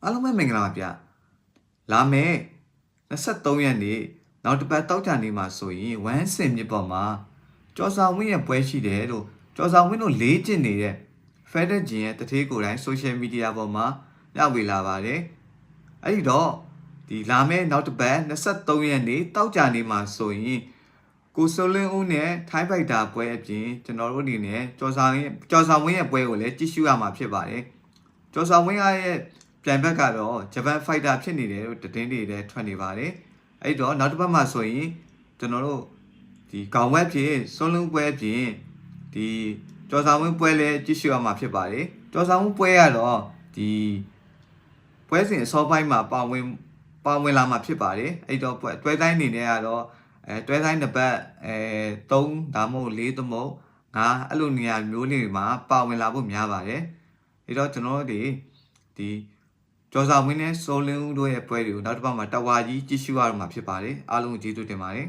အားလုံးပဲမင်္ဂလာပါဗျလာမယ်23ရက်နေ့နောက်တစ်ပတ်တောက်ကြနေမှာဆိုရင်ဝမ်းစင်မြစ်ပေါ်မှာကျော်ဆောင်ဝင်းရဲ့ပွဲရှိတယ်လို့ကျော်ဆောင်ဝင်းတို့လေးကျင့်နေတဲ့ Federal ဂျင်ရဲ့တထေးကိုယ်တိုင် social media ပေါ်မှာညဝေလာပါတယ်အဲ့ဒီတော့ဒီလာမယ်နောက်တစ်ပတ်23ရက်နေ့တောက်ကြနေမှာဆိုရင်ကိုစိုးလင်းဦးနဲ့ထိုင်းဖိုက်တာပွဲအပြင်ကျွန်တော်တို့အနေနဲ့ကျော်ဆောင်ဝင်းရဲ့ပွဲကိုလည်းကြည့်ရှုရမှာဖြစ်ပါတယ်ကျော်ဆောင်ဝင်းရဲ့ပြိုင်ဘက်ကတော့ဂျပန်ဖိုက်တာဖြစ်နေတယ်လို့သတင်းတွေလည်းထွက်နေပါတယ်အဲ့တော့နောက်တစ်ပတ်မှာဆိုရင်ကျွန်တော်တို့ဒီခေါင်ဝက်ဖြစ်စွန်းလုံးပွဲအပြင်ဒီကျော်ဆောင်ဝင်းပွဲလည်းကြည့်ရှုရမှာဖြစ်ပါတယ်ကျော်ဆောင်ဝင်းပွဲကတော့ဒီပွဲစဉ်အစောပိုင်းမှာပါဝင်လာမှာဖြစ်ပါတယ်အဲ့တော့တွဲတိုင်းအနေနဲ့ကတော့တွဲတိုင်းတစ်ပတ်3ဒါမှမဟုတ်4သမုတ်5အဲ့လိုနေရာမျိုးလေးတွေမှာပါဝင်လာဖို့များပါတယ်အဲ့တော့ကျွန်တော်တို့ဒီကျော်ဆောင်ဝင်းနဲ့စိုးလင်းဦးတို့ရဲ့ပွဲတွေကိုနောက်တစ်ပတ်မှာတဝါကြီးကြည့်ရှုရမှာဖြစ်ပါတယ်အားလုံးကျေးဇူးတင်ပါတယ်